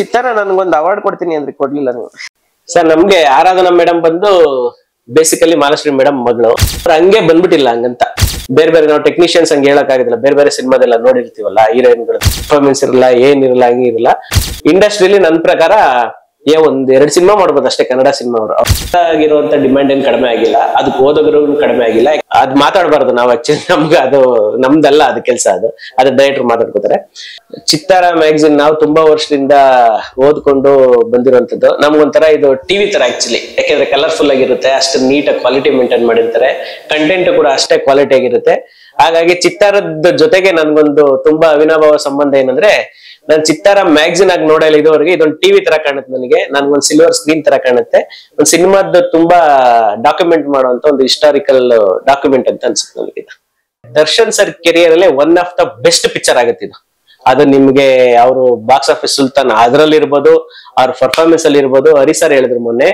ಚಿತ್ತಾರ ನನ್ಗೊಂದು ಅವಾರ್ಡ್ ಕೊಡ್ತೀನಿ ಅಂದ್ರೆ ಕೊಡ್ಲಿಲ್ಲ ನೀವು ಸರ್. ನಮ್ಗೆ ಆರಾಧನಾ ಮೇಡಮ್ ಬಂದು ಬೇಸಿಕಲಿ ಮಾಲಾಶ್ರೀ ಮೇಡಮ್ ಮಗಳು. ಹಂಗೆ ಬಂದ್ಬಿಟ್ಟಿಲ್ಲ ಹಂಗಂತ. ಬೇರೆ ಬೇರೆ ನಾವು ಟೆಕ್ನಿಷಿಯನ್ಸ್ ಹಂಗೆ ಹೇಳಕ್ ಆಗಿದಿಲ್ಲ. ಬೇರೆ ಬೇರೆ ಸಿನಿಮಾದೆಲ್ಲ ನೋಡಿರ್ತೀವಲ್ಲ, ಹೀರೋಯಿನ್ಗಳು ಪರ್ಫಾರ್ಮೆನ್ಸ್ ಇರಲ್ಲ, ಏನಿರಲ್ಲ, ಹಂಗಿರಲ್ಲ. ಇಂಡಸ್ಟ್ರಿಯಲ್ಲಿ ನನ್ನ ಪ್ರಕಾರ ಒಂದ್ 2 ಸಿನಿಮಾ ಮಾಡ್ಬೋದು ಅಷ್ಟೇ ಕನ್ನಡ ಸಿನಿಮಾ. ಅವರು ಆಗಿರುವಂತ ಡಿಮ್ಯಾಂಡ್ ಏನ್ ಕಡಿಮೆ ಆಗಿಲ್ಲ, ಅದಕ್ಕೆ ಓದೋದ್ರು ಕಡಿಮೆ ಆಗಿಲ್ಲ. ಅದ್ ಮಾತಾಡ್ಬಾರ್ದು ನಾವು. ಆಕ್ಚುಲಿ ನಮ್ಗೆ ಅದು ನಮ್ದಲ್ಲ, ಅದು ಕೆಲಸ. ಅದು ಡೈರೆಕ್ಟರ್ ಮಾತಾಡ್ಕೋತಾರೆ. ಚಿತ್ತಾರ ಮ್ಯಾಗಝಿನ್ ನಾವು ತುಂಬಾ ವರ್ಷದಿಂದ ಓದ್ಕೊಂಡು ಬಂದಿರುವಂತದ್ದು. ನಮ್ಗೊಂಥರ ಇದು ಟಿವಿ ತರ ಆಕ್ಚುಲಿ. ಯಾಕೆಂದ್ರೆ ಕಲರ್ಫುಲ್ ಆಗಿರುತ್ತೆ, ಅಷ್ಟು ನೀಟಾಗಿ ಕ್ವಾಲಿಟಿ ಮೇಂಟೈನ್ ಮಾಡಿರ್ತಾರೆ. ಕಂಟೆಂಟ್ ಕೂಡ ಅಷ್ಟೇ ಕ್ವಾಲಿಟಿ ಆಗಿರುತ್ತೆ. ಹಾಗಾಗಿ ಚಿತ್ತಾರದ ಜೊತೆಗೆ ನನ್ಗೊಂದು ತುಂಬಾ ಅವಿನಾಭಾವ ಸಂಬಂಧ ಏನಂದ್ರೆ, ನಾನು ಚಿತ್ತಾರ ಮ್ಯಾಗಝಿನ್ ಆಗಿ ನೋಡಲ್ಲ ಇದುವರೆಗೆ. ಇದೊಂದು ಟಿವಿ ತರ ಕಾಣುತ್ತೆ ನನಗೆ. ನನ್ಗೊಂದು ಸಿಲ್ವರ್ ಸ್ಕ್ರೀನ್ ತರ ಕಾಣುತ್ತೆ. ಒಂದು ಸಿನಿಮಾದ ತುಂಬಾ ಡಾಕ್ಯುಮೆಂಟ್ ಮಾಡುವಂತ ಒಂದು ಹಿಸ್ಟಾರಿಕಲ್ ಡಾಕ್ಯುಮೆಂಟ್ ಅಂತ ಅನ್ಸುತ್ತೆ ನನಗೆ. ದರ್ಶನ್ ಸರ್ ಕೆರಿಯರ್ ಅಲ್ಲೇ one of the best picture ಆಗುತ್ತೆ ಇದು. ಅದು ನಿಮ್ಗೆ ಅವರು ಬಾಕ್ಸ್ ಆಫೀಸ್ ಸುಲ್ತಾನ್ ಅದ್ರಲ್ಲಿ ಇರ್ಬೋದು, ಅವ್ರ ಪರ್ಫಾರ್ಮೆನ್ಸ್ ಅಲ್ಲಿ ಇರ್ಬೋದು. ಹರಿ ಸರ್ ಹೇಳಿದ್ರು ಮೊನ್ನೆ,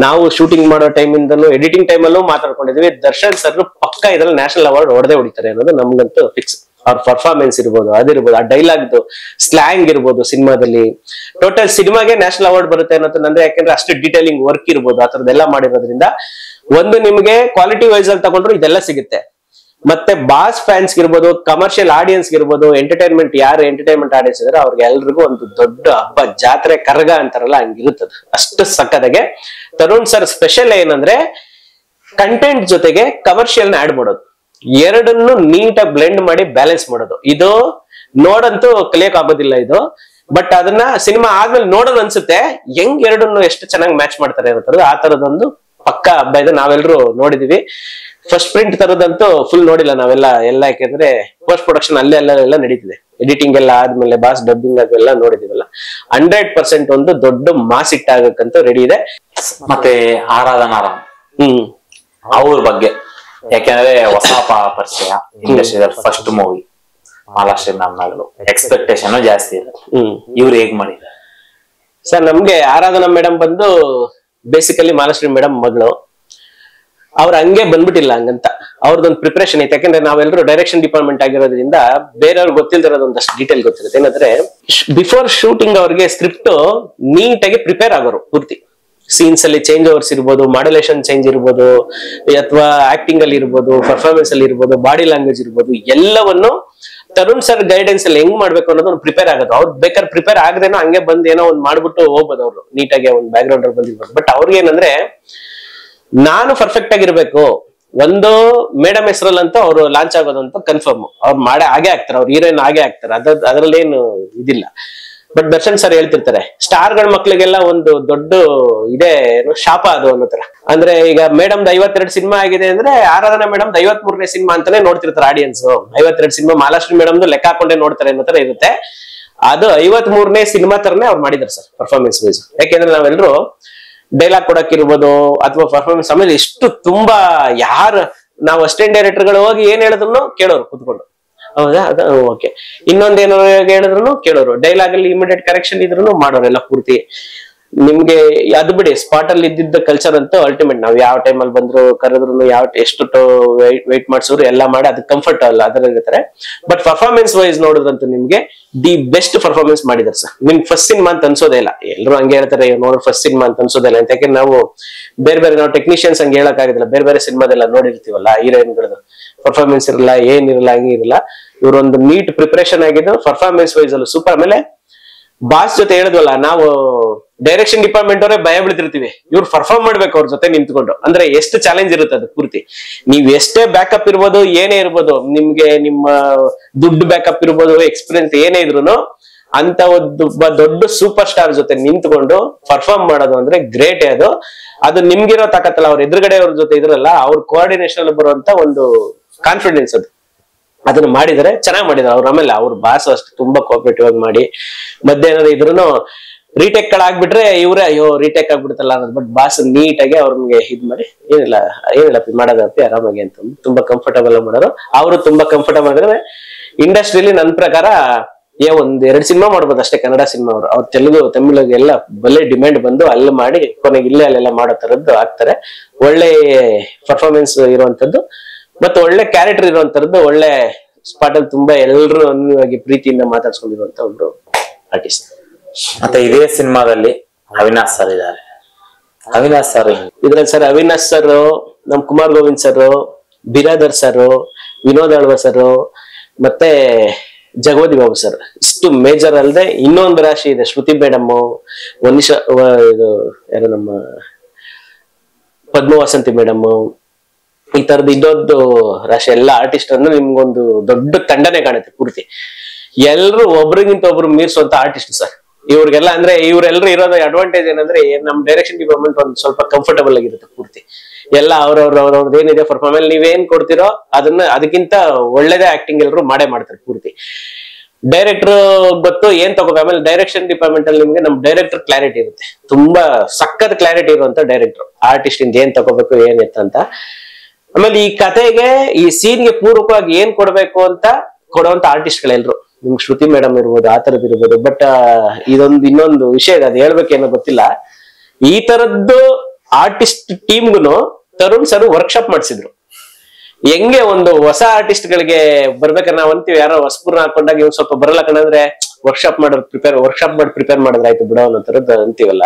ನಾವು ಶೂಟಿಂಗ್ ಮಾಡೋ ಟೈಮ್ ಇಂದಲೂ ಎಡಿಟಿಂಗ್ ಟೈಮ್ ಅಲ್ಲೂ ಮಾತಾಡ್ಕೊಂಡಿದ್ವಿ, ದರ್ಶನ್ ಸರ್ ಪಕ್ಕ ಇದ್ರಲ್ಲಿ ನ್ಯಾಷನಲ್ ಅವಾರ್ಡ್ ಹೊಡೆದೇ ಹೊಡಿತಾರೆ ಅನ್ನೋದು ನಮ್ಗಂತೂ ಫಿಕ್ಸ್. ಅವ್ರ ಪರ್ಫಾರ್ಮೆನ್ಸ್ ಇರ್ಬೋದು, ಅದಿರ್ಬೋದು, ಆ ಡೈಲಾಗ್ದು ಸ್ಲ್ಯಾಂಗ್ ಇರ್ಬೋದು, ಸಿನಿಮಾದಲ್ಲಿ ಟೋಟಲ್ ಸಿನಿಮಾಗೆ ನ್ಯಾಷನಲ್ ಅವಾರ್ಡ್ ಬರುತ್ತೆ ಅನ್ನೋದು ನಂದ್ರೆ. ಯಾಕಂದ್ರೆ ಅಷ್ಟು ಡೀಟೇಲಿಂಗ್ ವರ್ಕ್ ಇರ್ಬೋದು, ಆ ತರದೆಲ್ಲ ಮಾಡಿರೋದ್ರಿಂದ ಒಂದು ನಿಮ್ಗೆ ಕ್ವಾಲಿಟಿ ವೈಸ್ ಅಲ್ಲಿ ತಗೊಂಡ್ರು ಇದೆಲ್ಲ ಸಿಗುತ್ತೆ. ಮತ್ತೆ ಬಾಸ್ ಫ್ಯಾನ್ಸ್ ಇರ್ಬೋದು, ಕಮರ್ಷಿಯಲ್ ಆಡಿಯನ್ಸ್ ಇರ್ಬೋದು, ಎಂಟರ್ಟೈನ್ಮೆಂಟ್ ಯಾರು ಎಂಟರ್ಟೈನ್ಮೆಂಟ್ ಆಡಿಯನ್ಸ್ ಇದ್ರೆ ಅವ್ರಿಗೆ ಎಲ್ರಿಗೂ ಒಂದು ದೊಡ್ಡ ಹಬ್ಬ, ಜಾತ್ರೆ, ಕರ್ಗ ಅಂತಾರಲ್ಲ ಹಂಗಿರುತ್ತದೆ. ಅಷ್ಟು ಸಕ್ಕದಾಗೆ ತರುಣ್ ಸರ್ ಸ್ಪೆಷಲ್ ಏನಂದ್ರೆ, ಕಂಟೆಂಟ್ ಜೊತೆಗೆ ಕಮರ್ಷಿಯಲ್ ನ ಆಡ್ ಮಾಡೋದು, ಎರಡನ್ನು ನೀಟಾಗಿ ಬ್ಲೆಂಡ್ ಮಾಡಿ ಬ್ಯಾಲೆನ್ಸ್ ಮಾಡೋದು. ಇದು ನೋಡಂತೂ ಕಲಿಯಕ್ ಆಗೋದಿಲ್ಲ ಇದು. ಬಟ್ ಅದನ್ನ ಸಿನಿಮಾ ಆದ್ಮೇಲೆ ನೋಡೋದು ಅನ್ಸುತ್ತೆ, ಹೆಂಗ್ ಎರಡನ್ನು ಎಷ್ಟು ಚೆನ್ನಾಗಿ ಮ್ಯಾಚ್ ಮಾಡ್ತಾರೆ ಅನ್ನೋದು. ಆ ತರದೊಂದು ಪಕ್ಕ ಹಬ್ಬ ಇದು. ನಾವೆಲ್ಲರೂ ನೋಡಿದೀವಿ. ಫಸ್ಟ್ ಪ್ರಿಂಟ್ ತರದಂತೂ ಫುಲ್ ನೋಡಿಲ್ಲ ನಾವೆಲ್ಲ. ಯಾಕೆಂದ್ರೆ ಪೋಸ್ಟ್ ಪ್ರೊಡಕ್ಷನ್ ಅಲ್ಲೆಲ್ಲ ನಡೀತಿದೆ. ಎಡಿಟಿಂಗ್ ಎಲ್ಲ ಆದ್ಮೇಲೆ ಬಾಸ್ ಡಬ್ಬಿಂಗ್ ಅದೆಲ್ಲ ನೋಡಿದೀವಲ್ಲ. 100% ಒಂದು ದೊಡ್ಡ ಮಾಸ್ ಹಿಟ್ ಆಗಕ್ಕಂತೂ ರೆಡಿ ಇದೆ. ಮತ್ತೆ ಆರಾಧನಾ ಅವ್ರ ಬಗ್ಗೆ, ಯಾಕೆಂದ್ರೆ ಹೊಸ ಪರಿಚಯ ಇಂಡಸ್ಟ್ರಿಯಲ್ಲಿ ಫಸ್ಟ್ ಮೂವಿ ಮಾಲಾಶ್ರೀ ಮಗಳು, ಎಕ್ಸ್ಪೆಕ್ಟೇಷನ್ ಜಾಸ್ತಿ ಇದೆ. ಇವ್ರು ಹೇಗ್ ಮಾಡಿದ್ದಾರೆ ಸರ್? ನಮ್ಗೆ ಆರಾಧನಾ ಮೇಡಮ್ ಬಂದು ಬೇಸಿಕಲಿ ಮಾಲಾಶ್ರೀ ಮೇಡಮ್ ಮಗಳು. ಅವ್ರ ಹಂಗೆ ಬಂದ್ಬಿಟ್ಟಿಲ್ಲ ಹಂಗಂತ. ಅವ್ರದೊಂದು ಪ್ರಿಪರೇಷನ್ ಐತೆ. ಯಾಕಂದ್ರೆ ನಾವೆಲ್ಲರೂ ಡೈರೆಕ್ಷನ್ ಡಿಪಾರ್ಟ್ಮೆಂಟ್ ಆಗಿರೋದ್ರಿಂದ ಬೇರೆಯವ್ರಿಗೆ ಗೊತ್ತಿಲ್ದಿರೋದು ಒಂದಷ್ಟು ಡೀಟೇಲ್ ಗೊತ್ತಿರುತ್ತೆ. ಏನಂದ್ರೆ, ಬಿಫೋರ್ ಶೂಟಿಂಗ್ ಅವ್ರಿಗೆ ಸ್ಕ್ರಿಪ್ಟ್ ನೀಟಾಗಿ ಪ್ರಿಪೇರ್ ಆಗೋರು ಪೂರ್ತಿ. ಸೀನ್ಸ್ ಅಲ್ಲಿ ಚೇಂಜ್ ಓವರ್ಸ್ ಇರ್ಬೋದು, ಮಾಡ್ಯುಲೇಷನ್ ಚೇಂಜ್ ಇರ್ಬೋದು, ಅಥವಾ ಆಕ್ಟಿಂಗ್ ಅಲ್ಲಿ ಇರ್ಬೋದು, ಪರ್ಫಾರ್ಮೆನ್ಸ್ ಅಲ್ಲಿ ಇರ್ಬೋದು, ಬಾಡಿ ಲ್ಯಾಂಗ್ವೇಜ್ ಇರ್ಬೋದು, ಎಲ್ಲವನ್ನು ತರುಣ್ ಸರ್ ಗೈಡೆನ್ಸ್ ಅಲ್ಲಿ ಹೆಂಗ್ ಮಾಡ್ಬೇಕು ಅನ್ನೋದು ಒಂದು ಪ್ರಿಪೇರ್ ಆಗೋದು. ಅವ್ರು ಬೇಕಾದ್ರೆ ಪ್ರಿಪೇರ್ ಆಗದೇನೋ ಹಂಗೆ ಬಂದ್ ಏನೋ ಒಂದ್ ಮಾಡ್ಬಿಟ್ಟು ಹೋಗ್ಬೋದು. ಅವ್ರು ನೀಟಾಗಿ ಒಂದು ಬ್ಯಾಕ್ ಗ್ರೌಂಡ್ ಅಲ್ಲಿ ಬಂದಿರ್ಬೋದು. ಬಟ್ ಅವ್ರಿಗೆ ಏನಂದ್ರೆ, ನಾನು ಪರ್ಫೆಕ್ಟ್ ಆಗಿರ್ಬೇಕು. ಒಂದು ಮೇಡಮ್ ಹೆಸರಲ್ಲಂತೂ ಅವ್ರು ಲಾಂಚ್ ಆಗೋದಂತೂ ಕನ್ಫರ್ಮ್. ಅವ್ರು ಹಾಗೆ ಆಗ್ತಾರೆ, ಅವ್ರು ಹೀರೋಯಿನ್ ಹಾಗೆ ಆಗ್ತಾರೆ. ಅದ್ರಲ್ಲಿ ಏನು ಇದಿಲ್ಲ. ಬಟ್ ದರ್ಶನ್ ಸರ್ ಹೇಳ್ತಿರ್ತಾರೆ, ಸ್ಟಾರ್ ಗಳ ಮಕ್ಳಿಗೆಲ್ಲ ಒಂದು ದೊಡ್ಡ ಇದೆ ಶಾಪ ಅದು ಅನ್ನೋ ತರ. ಅಂದ್ರೆ ಈಗ ಮೇಡಮ್ 52 ಸಿನಿಮಾ ಆಗಿದೆ ಅಂದ್ರೆ, ಆರಾಧನಾ ಮೇಡಮ್ 53ನೇ ಸಿನಿಮಾ ಅಂತಾನೆ ನೋಡ್ತಿರ್ತಾರೆ ಆಡಿಯನ್ಸ್. 52 ಸಿನಿಮಾ ಮಾಲಾಶ್ರೀ ಮೇಡಮ್ ಲೆಕ್ಕ ಹಾಕೊಂಡೇ ನೋಡ್ತಾರೆ ಅನ್ನೋ ತರ ಇರುತ್ತೆ. ಅದು 53ನೇ ಸಿನಿಮಾ ತರನೇ ಅವ್ರು ಮಾಡಿದಾರೆ ಸರ್, ಪರ್ಫಾರ್ಮೆನ್ಸ್ ವೈಸ್. ಯಾಕೆಂದ್ರೆ ನಾವೆಲ್ಲರೂ ಡೈಲಾಗ್ ಕೊಡಕ್ ಇರ್ಬೋದು, ಅಥವಾ ಪರ್ಫಾರ್ಮೆನ್ಸ್ ಆಮೇಲೆ ಎಷ್ಟು ತುಂಬಾ ನಾವು ಅಸಿಸ್ಟೆಂಟ್ ಡೈರೆಕ್ಟರ್ಗಳು ಹೋಗಿ ಏನ್ ಹೇಳಿದ್ರು ಕೇಳೋರು ಕುತ್ಕೊಂಡು. ಹೌದಾ, ಅದು ಓಕೆ. ಇನ್ನೊಂದೇನೋ ಹೇಳಿದ್ರು ಕೇಳೋರು. ಡೈಲಾಗ್ ಅಲ್ಲಿ ಇಮಿಡಿಯೇಟ್ ಕರೆಕ್ಷನ್ ಇದ್ರು ಮಾಡೋರೆಲ್ಲ ಪೂರ್ತಿ. ನಿಮ್ಗೆ ಅದು ಬಿಡಿ, ಸ್ಪಾಟ್ ಅಲ್ಲಿ ಇದ್ದಿದ್ದ ಕಲ್ಚರ್ ಅಂತೂ ಅಲ್ಟಿಮೇಟ್. ನಾವ್ ಯಾವ ಟೈಮಲ್ಲಿ ಬಂದ್ರು ಕರೆದ್ರು, ಎಷ್ಟು ವೆಯ್ಟ್ ಮಾಡ್ಸೋರು ಎಲ್ಲ ಮಾಡಿ ಅದಕ್ಕೆ ಕಂಫರ್ಟ್ ಅಲ್ಲ ಅದ್ರಲ್ಲಿ ಇರ್ತಾರೆ. ಬಟ್ ಪರ್ಫಾರ್ಮೆನ್ಸ್ ವೈಸ್ ನೋಡಿದ್ರಂತೂ ನಿಮ್ಗೆ ದಿ ಬೆಸ್ಟ್ ಪರ್ಫಾರ್ಮೆನ್ಸ್ ಮಾಡಿದಾರೆ ಸರ್. ನಿಮ್ಗೆ ಫಸ್ಟ್ ಸಿನಿಮಾ ಅಂತ ಅನ್ಸೋದೇ ಇಲ್ಲ. ಎಲ್ಲರೂ ಹಂಗೆ ಹೇಳ್ತಾರೆ, ನೋಡ್ರಿ ಫಸ್ಟ್ ಸಿನಿಮಾ ಅಂತ ಅನ್ಸೋದಿಲ್ಲ ಅಂತ. ಯಾಕೆಂದ್ರೆ ನಾವು ನಾವು ಟೆಕ್ನಿಷಿಯನ್ಸ್ ಹಂಗೆ ಹೇಳಕ್ ಆಗಿದಿಲ್ಲ. ಬೇರೆ ಬೇರೆ ಸಿನಿಮಾದೆಲ್ಲ ನೋಡಿರ್ತೀವಲ್ಲ, ಹೀರೋಯಿನ್ಗಳದ್ದು ಪರ್ಫಾರ್ಮೆನ್ಸ್ ಇರಲ್ಲ, ಏನಿರಲ್ಲ, ಹಂಗಿರಲ್ಲ. ಇವ್ರೊಂದು ನೀಟ್ ಪ್ರಿಪರೇಷನ್ ಆಗಿದ್ದು ಪರ್ಫಾರ್ಮೆನ್ಸ್ ವೈಸ್ ಅಲ್ಲೂ ಸೂಪರ್. ಆಮೇಲೆ ಬಾಸ್ ಜೊತೆ ಹೇಳಿದ್ವಲ್ಲ, ನಾವು ಡೈರೆಕ್ಷನ್ ಡಿಪಾರ್ಟ್ಮೆಂಟ್ ಅವರೇ ಭಯ ಬೀಳ್ತಿರ್ತೀವಿ, ಇವ್ರು ಪರ್ಫಾರ್ಮ್ ಮಾಡ್ಬೇಕು ಅವ್ರ ಜೊತೆ ನಿಂತ್ಕೊಂಡು. ಅಂದ್ರೆ ಎಷ್ಟು ಚಾಲೆಂಜ್ ಇರುತ್ತೆ ಅದು ಪೂರ್ತಿ. ನೀವ್ ಎಷ್ಟೇ ಬ್ಯಾಕಪ್ ಇರ್ಬೋದು, ಏನೇ ಇರ್ಬೋದು, ನಿಮ್ಗೆ ನಿಮ್ಮ ದುಡ್ಡು ಬ್ಯಾಕಪ್ ಇರ್ಬೋದು, ಎಕ್ಸ್ಪೀರಿಯನ್ಸ್ ಏನೇ ಇದ್ರು, ಅಂತ ಒಬ್ಬ ದೊಡ್ಡ ಸೂಪರ್ ಸ್ಟಾರ್ ಜೊತೆ ನಿಂತ್ಕೊಂಡು ಪರ್ಫಾರ್ಮ್ ಮಾಡೋದು ಅಂದ್ರೆ ಗ್ರೇಟ್. ಅದು ನಿಮ್ಗಿರೋ ತಾಕತ್ತಲ್ಲ, ಅವ್ರ ಎದುರುಗಡೆ ಅವ್ರ ಜೊತೆ ಇದ್ರಲ್ಲ, ಅವ್ರ ಕೋಆರ್ಡಿನೇಷನ್ ಅಲ್ಲಿ ಬರುವಂತ ಒಂದು ಕಾನ್ಫಿಡೆನ್ಸ್ ಅದು. ಅದನ್ನ ಮಾಡಿದರೆ ಚೆನ್ನಾಗಿ ಮಾಡಿದಾರೆ ಅವ್ರು. ಆಮೇಲೆ ಅವ್ರ ಬಾಸ್ ಅಷ್ಟು ತುಂಬಾ ಕೋಆಪರೇಟಿವ್ ಆಗಿ ಮಾಡಿ, ಮಧ್ಯ ಏನಾದ್ರು ಇದ್ರು ರೀಟೇಕ್ ಆಗ್ಬಿಟ್ರೆ ಇವ್ರೆ ಅಯ್ಯೋ ರೀಟೇಕ್ ಆಗ್ಬಿಡುತ್ತಲ್ಲ ಅನ್ನೋದು. ಬಟ್ ಬಾಸ್ ನೀಟಾಗಿ ಅವ್ರಿಗೆ ಇದ್ ಮಾಡಿ ಏನಿಲ್ಲ ಮಾಡೋದಪ್ಪಿ ಆರಾಮಾಗಿ ಅಂತ ತುಂಬಾ ಕಂಫರ್ಟಬಲ್ ಮಾಡೋರು. ಅವರು ತುಂಬಾ ಕಂಫರ್ಟಬಲ್ ಆಗಿದ್ರೆ ಇಂಡಸ್ಟ್ರಿಯಲ್ಲಿ ನನ್ನ ಪ್ರಕಾರ ಒಂದ್ 2 ಸಿನಿಮಾ ಮಾಡ್ಬೋದು ಅಷ್ಟೇ ಕನ್ನಡ ಸಿನಿಮಾ. ಅವ್ರು ತೆಲುಗು ತಮಿಳಿಗೆ ಎಲ್ಲ ಬಲ್ಲೆ ಡಿಮ್ಯಾಂಡ್ ಬಂದು ಅಲ್ಲಿ ಮಾಡಿ ಕೊನೆಗೆ ಇಲ್ಲೇ ಅಲ್ಲೆಲ್ಲ ಮಾಡೋ ತರದ್ದು ಆಗ್ತಾರೆ. ಒಳ್ಳೆ ಪರ್ಫಾರ್ಮೆನ್ಸ್ ಇರುವಂತದ್ದು ಮತ್ತೆ ಒಳ್ಳೆ ಕ್ಯಾರೆಕ್ಟರ್ ಇರುವಂತದ್ದು, ಒಳ್ಳೆ ಸ್ಪಾಟ್ ಅಲ್ಲಿ ತುಂಬಾ ಎಲ್ಲರೂ ಅನ್ಯವಾಗಿ ಪ್ರೀತಿಯಿಂದ ಮಾತಾಡ್ಸ್ಕೊಂಡಿರುವಂತ ಒಬ್ರು ಆರ್ಟಿಸ್ಟ್. ಮತ್ತೆ ಇದೇ ಸಿನಿಮಾದಲ್ಲಿ ಅವಿನಾಶ್ ಸರ್ ಇದ್ದಾರೆ. ಅವಿನಾಶ್ ಸರ್ ಇದ್ರಲ್ಲಿ ಸರ್ ಅವಿನಾಶ್ ಸರ್, ನಮ್ Kumar Govind sir, Biradar sir, Vinod Alva sir, ಮತ್ತೆ ಜಗವತಿ ಬಾಬು ಸರ್. ಇಷ್ಟು ಮೇಜರ್ ಅಲ್ಲದೆ ಇನ್ನೊಂದು ರಾಶಿ ಇದೆ, ಶ್ರುತಿ ಮೇಡಮ್, ಇದು ಯಾರು ನಮ್ಮ ಪದ್ಮ ವಸಂತಿ ಮೇಡಮ್, ಈ ತರದ್ ಇನ್ನೊಂದು ರಾಶಿ ಎಲ್ಲ ಆರ್ಟಿಸ್ಟ್ ಅಂದ್ರೆ ನಿಮ್ಗೊಂದು ದೊಡ್ಡ ತಂಡನೇ ಕಾಣುತ್ತೆ ಪೂರ್ತಿ. ಎಲ್ರು ಒಬ್ರಿಗಿಂತ ಒಬ್ರು ಮೀರ್ಸುವಂತ ಆರ್ಟಿಸ್ಟ್ ಸರ್ ಇವ್ರಿಗೆಲ್ಲ. ಅಂದ್ರೆ ಇವರೆಲ್ಲರೂ ಇರೋದು ಅಡ್ವಾಂಟೇಜ್ ಏನಂದ್ರೆ ನಮ್ ಡೈರೆಕ್ಷನ್ ಡಿಪಾರ್ಟ್ಮೆಂಟ್ ಒಂದು ಸ್ವಲ್ಪ ಕಂಫರ್ಟಬಲ್ ಆಗಿರುತ್ತೆ ಪೂರ್ತಿ. ಎಲ್ಲ ಅವ್ರವ್ರವ್ರವ್ರದ್ದು ಏನಿದೆ ಪರ್ಫಾರ್ಮೆನ್ಸ್ ನೀವೇನ್ ಕೊಡ್ತಿರೋ ಅದಕ್ಕಿಂತ ಒಳ್ಳೇದೇ ಆಕ್ಟಿಂಗ್ ಎಲ್ರು ಮಾಡೇ ಮಾಡ್ತಾರೆ ಪೂರ್ತಿ. ಡೈರೆಕ್ಟರ್ ಗೊತ್ತು ಏನ್ ತಗೋಬೇಕು. ಆಮೇಲೆ ಡೈರೆಕ್ಷನ್ ಡಿಪಾರ್ಟ್ಮೆಂಟ್ ಅಲ್ಲಿ ನಿಮ್ಗೆ ನಮ್ ಡೈರೆಕ್ಟರ್ ಕ್ಲಾರಿಟಿ ಇರುತ್ತೆ, ತುಂಬಾ ಸಖತ್ ಕ್ಲಾರಿಟಿ ಇರುವಂತ ಡೈರೆಕ್ಟರ್ ಆರ್ಟಿಸ್ಟ್ ಇಂದ ಏನ್ ತಗೋಬೇಕು ಏನ್ ಅಂತ. ಆಮೇಲೆ ಈ ಕಥೆಗೆ ಈ ಸೀನ್ಗೆ ಪೂರ್ವಕವಾಗಿ ಏನ್ ಕೊಡ್ಬೇಕು ಅಂತ ಕೊಡುವಂತ ಆರ್ಟಿಸ್ಟ್ ಗಳೆಲ್ರು, ನಿಮ್ಗೆ ಶ್ರುತಿ ಮೇಡಮ್ ಇರ್ಬೋದು, ಆ ತರದ್ ಇರ್ಬೋದು. ಬಟ್ ಇನ್ನೊಂದು ವಿಷಯ ಇದೆ, ಅದು ಹೇಳ್ಬೇಕೇನೋ ಗೊತ್ತಿಲ್ಲ. ಈ ತರದ್ದು ಆರ್ಟಿಸ್ಟ್ ಟೀಮ್ಗುನು ತರುಣ್ ಸರ್ ವರ್ಕ್ಶಾಪ್ ಮಾಡಿಸಿದ್ರು. ಹೆಂಗೆ ಒಂದು ಹೊಸ ಆರ್ಟಿಸ್ಟ್ ಗಳಿಗೆ ಬರ್ಬೇಕಾದ್ರೆ ನಾವ್ ಅಂತೀವಿ, ಯಾರೋ ಹೊಸಪುರ್ನ ಹಾಕೊಂಡಾಗ ಇವ್ ಸ್ವಲ್ಪ ಬರಲ್ಲ ಕಣಂದ್ರೆ ವರ್ಕ್ಶಾಪ್ ಮಾಡಿ ಪ್ರಿಪೇರ್ ಮಾಡಿದ್ರೆ ಆಯ್ತು ಬಿಡೋ ಅನ್ನೋ ತರದ್ ಅಂತೀವಲ್ಲ.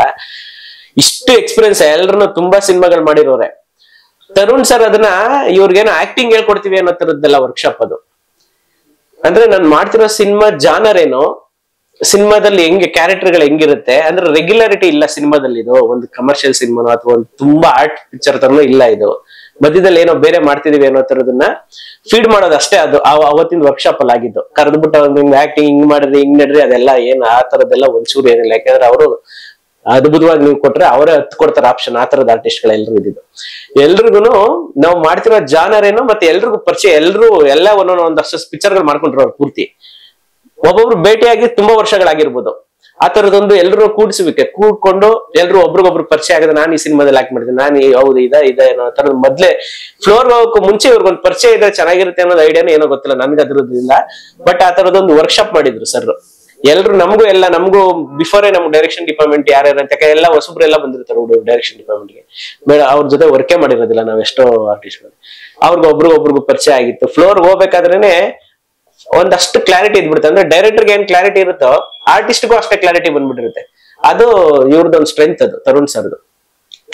ಇಷ್ಟು ಎಕ್ಸ್ಪೀರಿಯನ್ಸ್ ಎಲ್ರು ತುಂಬಾ ಸಿನಿಮಾಗಳು ಮಾಡಿರೋರೆ. ತರುಣ್ ಸರ್ ಅದನ್ನ ಇವ್ರಿಗೇನೋ ಆಕ್ಟಿಂಗ್ ಹೇಳ್ಕೊಡ್ತೀವಿ ಅನ್ನೋ ತರದ್ದೆಲ್ಲ ವರ್ಕ್ಶಾಪ್ ಅದು. ಅಂದ್ರೆ ನಾನು ಮಾಡ್ತಿರೋ ಸಿನಿಮಾ ಜಾನರ್ ಏನೋ, ಸಿನಿಮಾದಲ್ಲಿ ಹೆಂಗೆ ಕ್ಯಾರೆಕ್ಟರ್ಗಳು ಹೆಂಗಿರುತ್ತೆ ಅಂದ್ರೆ ರೆಗ್ಯುಲಾರಿಟಿ ಇಲ್ಲ ಸಿನಿಮಾದಲ್ಲಿ. ಇದು ಒಂದು ಕಮರ್ಷಿಯಲ್ ಸಿನಿಮಾನೋ ಅಥವಾ ಒಂದು ತುಂಬಾ ಆರ್ಟ್ ಪಿಕ್ಚರ್ ತರನೋ ಇಲ್ಲ. ಇದು ಮಧ್ಯದಲ್ಲಿ ಏನೋ ಬೇರೆ ಮಾಡ್ತಿದೀವಿ ಅನ್ನೋ ತರದನ್ನ ಫೀಡ್ ಮಾಡೋದು ಅಷ್ಟೇ. ಅದು ಅವತ್ತಿನ ವರ್ಕ್ಶಾಪ್ ಅಲ್ಲಿ ಆಗಿದ್ದು. ಕರೆದ್ಬಿಟ್ಟು ನಿಮ್ಗೆ ಆಕ್ಟಿಂಗ್ ಹಿಂಗ್ ಮಾಡಿದ್ರಿ ಹಿಂಗ್ ನಡ್ರಿ ಅದೆಲ್ಲ ಏನ್ ಆ ತರದೆಲ್ಲ ಒಂಚೂರು ಏನಿಲ್ಲ. ಯಾಕಂದ್ರೆ ಅವರು ಅದ್ಭುತವಾಗಿ ನೀವು ಕೊಟ್ರೆ ಅವರೇ ಹತ್ತು ಕೊಡ್ತಾರೆ ಆಪ್ಷನ್. ಆ ತರದ ಆರ್ಟಿಸ್ಟ್ ಗಳೆಲ್ಲರೂ ಇದ್ದಿದ್ದು. ಎಲ್ರಿಗೂ ನಾವು ಮಾಡ್ತಿರೋ ಜಾನರ್ ಏನೋ ಮತ್ತೆ ಎಲ್ರಿಗೂ ಪರಿಚಯ. ಎಲ್ಲ ಒಂದಷ್ಟು ಪಿಕ್ಚರ್ಗಳು ಮಾಡ್ಕೊಂಡ್ರು ಅವ್ರು ಪೂರ್ತಿ. ಒಬ್ಬೊಬ್ರು ಭೇಟಿಯಾಗಿ ತುಂಬಾ ವರ್ಷಗಳಾಗಿರ್ಬೋದು. ಆ ತರದೊಂದು ಎಲ್ರು ಕೂಡ್ಕೊಂಡು ಎಲ್ರು ಒಬ್ರಿಗೊಬ್ರು ಪರಿಚಯ ಆಗದೆ. ನಾನು ಈ ಸಿನಿಮಾದಲ್ಲಿ ಆಕ್ಟ್ ಮಾಡಿದ್ದೀನಿ, ನಾನು ಹೌದು ಇದೆ ಅನ್ನೋ ತರದ ಮೊದ್ಲೇ ಫ್ಲೋರ್ ಹೋಗಕ್ಕೂ ಮುಂಚೆ ಇವ್ರಿಗೊಂದು ಪರಿಚಯ ಇದ್ರೆ ಚೆನ್ನಾಗಿರುತ್ತೆ ಅನ್ನೋದು ಐಡಿಯಾನು ಏನೋ ಗೊತ್ತಿಲ್ಲ ನನ್ಗೆ ಅದ್ರದ್ದಿಲ್ಲ. ಬಟ್ ಆ ತರದೊಂದು ವರ್ಕ್ಶಾಪ್ ಮಾಡಿದ್ರು ಸರ್ ಎಲ್ರು. ನಮಗೂ ಬಿಫೋರೇ ನಮ್ ಡೈರೆಕ್ಷನ್ ಡಿಪಾರ್ಟ್ಮೆಂಟ್ ಯಾರ್ಯಾರು ಅಂತ ಎಲ್ಲ ಹೊಸಬ್ರೆಲ್ಲ ಬಂದಿರ್ತಾರೆ ಡೈರೆಕ್ಷನ್ ಡಿಪಾರ್ಟ್ಮೆಂಟ್ಗೆ. ಅವ್ರ ಜೊತೆ ವರ್ಕೇ ಮಾಡಿರೋದಿಲ್ಲ ನಾವ್ ಎಷ್ಟೋ ಆರ್ಟಿಸ್ಟ್ಗಳು. ಒಬ್ರಿಗೊಬ್ರಿಗೂ ಪರಿಚಯ ಆಗಿತ್ತು. ಫ್ಲೋರ್ ಹೋಗ್ಬೇಕಾದ್ರೇನೆ ಒಂದಷ್ಟು ಕ್ಲಾರಿಟಿ ಇದ್ಬಿಡುತ್ತೆ. ಅಂದ್ರೆ ಡೈರೆಕ್ಟರ್ಗೆ ಏನ್ ಕ್ಲಾರಿಟಿ ಇರುತ್ತೋ ಆರ್ಟಿಸ್ಟ್ಗೂ ಅಷ್ಟೇ ಕ್ಲಾರಿಟಿ ಬಂದ್ಬಿಟ್ಟಿರುತ್ತೆ. ಅದು ಇವ್ರದೊಂದು ಸ್ಟ್ರೆಂತ್. ಅದು ತರುಣ್ ಸರ್ದು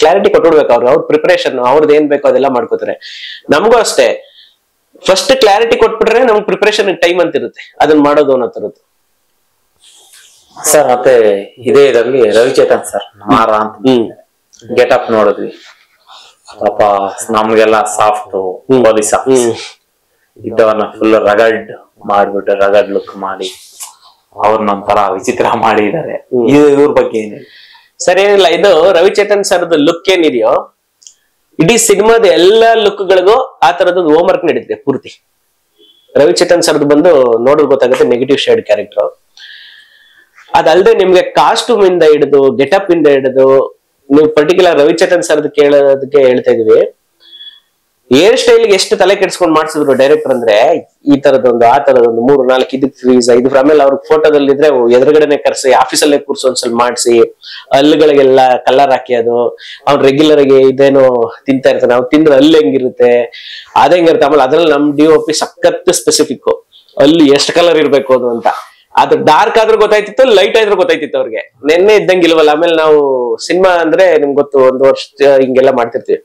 ಕ್ಲಾರಿಟಿ ಕೊಟ್ಬಿಡ್ಬೇಕು. ಅವ್ರ ಪ್ರಿಪರೇಷನ್ ಅವ್ರದ್ದು ಏನ್ ಬೇಕೋ ಅದೆಲ್ಲ ಮಾಡ್ಕೋತಾರೆ. ನಮಗೂ ಅಷ್ಟೇ ಫಸ್ಟ್ ಕ್ಲಾರಿಟಿ ಕೊಟ್ಬಿಟ್ರೆ ನಮ್ಗೆ ಪ್ರಿಪರೇಷನ್ ಟೈಮ್ ಅಂತ ಇರುತ್ತೆ ಅದನ್ನ ಮಾಡೋದು ಅನ್ನೋ ತರದ್ದು. ಸರ್ ಮತ್ತೆ ಇದೇ ಇದರಲ್ಲಿ ರವಿಚೇತನ್ ಸರ್ ಮಾರ ಅಂತ ಗೆಟ್ ಅಪ್ ನೋಡಿದ್ವಿ. ಪಾಪ ನಮ್ಗೆಲ್ಲ ಸಾಫ್ಟ್ ಪೊಲೀಸ್ ಇದ್ದವನ್ನ ಫುಲ್ ರಗಡ್ ಮಾಡ್ಬಿಟ್ಟು ರಗಡ್ ಲುಕ್ ಮಾಡಿ ಅವ್ರನ್ನೊಂಥರ ವಿಚಿತ್ರ ಮಾಡಿದ್ದಾರೆ. ಇವ್ರ ಬಗ್ಗೆ ಏನಿಲ್ಲ ಸರ್. ಏನಿಲ್ಲ, ಇದು ರವಿಚೇತನ್ ಸರ್ದು ಲುಕ್ ಏನಿದೆಯೋ ಇಡೀ ಸಿನಿಮಾದ ಎಲ್ಲಾ ಲುಕ್ಗಳಿಗೂ ಆ ತರದೊಂದು ಹೋಮ್ ವರ್ಕ್ ನಡೀತಿದೆ ಪೂರ್ತಿ. ರವಿಚೇತನ್ ಸರ್ದು ಬಂದು ನೋಡೋದು ಗೊತ್ತಾಗುತ್ತೆ ನೆಗೆಟಿವ್ ಶೇಡ್ ಕ್ಯಾರೆಕ್ಟರ್. ಅದಲ್ಲದೆ ನಿಮ್ಗೆ ಕಾಸ್ಟ್ಯೂಮ್ ಇಂದ ಹಿಡಿದು ಗೆಟಪ್ ಇಂದ ಹಿಡಿದು ನೀವು ಪರ್ಟಿಕ್ಯುಲರ್ ರವಿಚೇತನ್ ಸರ್ದು ಕೇಳೋದಕ್ಕೆ ಹೇಳ್ತಾ ಇದೀವಿ. ಹೇರ್ ಸ್ಟೈಲ್ಗೆ ಎಷ್ಟು ತಲೆ ಕೆಡ್ಸ್ಕೊಂಡ್ ಮಾಡ್ಸಿದ್ರು ಡೈರೆಕ್ಟರ್ ಅಂದ್ರೆ ಈ ತರದೊಂದು ಆ ತರದೊಂದು 3-4 ಇದಕ್ ಫ್ರೀಸ್ ಇದು. ಆಮೇಲೆ ಅವ್ರ ಫೋಟೋದಲ್ಲಿ ಇದ್ರೆ ಎದುರುಗಡೆನೆ ಕರ್ಸಿ ಆಫೀಸಲ್ಲೇ ಕೂರ್ಸಿ ಒಂದ್ಸಲ ಮಾಡ್ಸಿ ಹಲ್ಲುಗಳಿಗೆಲ್ಲ ಕಲರ್ ಹಾಕಿ ಅದು ಅವ್ನ್ ರೆಗ್ಯುಲರ್ ಆಗಿ ಇದೇನೋ ತಿಂತಾ ಇರ್ತಾನೆ. ಅವ್ರು ತಿಂದ್ರೆ ಹಲ್ಲು ಹೆಂಗಿರುತ್ತೆ ಅದ ಹೆಂಗಿರುತ್ತೆ. ಆಮೇಲೆ ಅದ್ರಲ್ಲಿ ನಮ್ DOP ಸಖತ್ ಸ್ಪೆಸಿಫಿಕ್ ಅಲ್ಲಿ ಎಷ್ಟು ಕಲರ್ ಇರ್ಬೇಕು ಅದು ಅಂತ. ಅದು ಡಾರ್ಕ್ ಆದ್ರೂ ಗೊತ್ತಾಯ್ತಿತ್ತು, ಲೈಟ್ ಆದ್ರೂ ಗೊತ್ತಾಯ್ತಿತ್ತು ಅವ್ರಿಗೆ. ನೆನ್ನೆ ಇದ್ದಂಗಿಲ್ವಲ್ಲ. ಆಮೇಲೆ ನಾವು ಸಿನಿಮಾ ಅಂದ್ರೆ ನಿಮ್ಗೆ ಗೊತ್ತು 1 ವರ್ಷ ಹಿಂಗೆಲ್ಲ ಮಾಡ್ತಿರ್ತೀವಿ.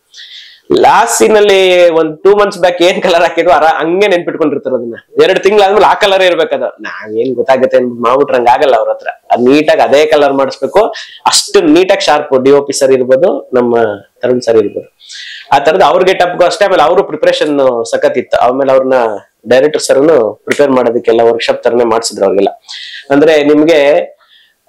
ಲಾಸ್ಟ್ ಸೀನ್ ಅಲ್ಲಿ 2 months ಬ್ಯಾಕ್ ಏನ್ ಕಲರ್ ಹಾಕಿದ್ರು ಹಂಗೆ ನೆನ್ಪಿಟ್ಕೊಂಡಿರ್ತಾರೆ ಅದನ್ನ. 2 ತಿಂಗಳಾದ್ಮೇಲೆ ಆ ಕಲರ್ ಇರ್ಬೇಕದ. ನಾವೇನ್ ಗೊತ್ತಾಗತ್ತೆ ಮಾಡ್ಬಿಟ್ರಂಗ ಆಗಲ್ಲ ಅವ್ರ ಹತ್ರ. ಅದ್ ನೀಟಾಗಿ ಅದೇ ಕಲರ್ ಮಾಡಿಸ್ಬೇಕು. ಅಷ್ಟು ನೀಟಾಗಿ ಶಾರ್ಪ್ DOP ಸರ್ ಇರ್ಬೋದು, ನಮ್ಮ ತರುಣ್ ಸರ್ ಇರ್ಬೋದು. ಆ ತರದ್ ಅವ್ರಿಗೆ ಟಪ್ಗೂ ಅಷ್ಟೇ. ಆಮೇಲೆ ಅವರು ಪ್ರಿಪರೇಷನ್ ಸಖತ್ ಇತ್ತು. ಆಮೇಲೆ ಅವ್ರನ್ನ ಡೈರೆಕ್ಟರ್ ಸರ್ನು ಪ್ರಿಪೇರ್ ಮಾಡೋದಕ್ಕೆಲ್ಲ ವರ್ಕ್ಶಾಪ್ ತರನೇ ಮಾಡ್ಸಿದ್ರು ಅವ್ರಿಗೆಲ್ಲ. ಅಂದ್ರೆ ನಿಮ್ಗೆ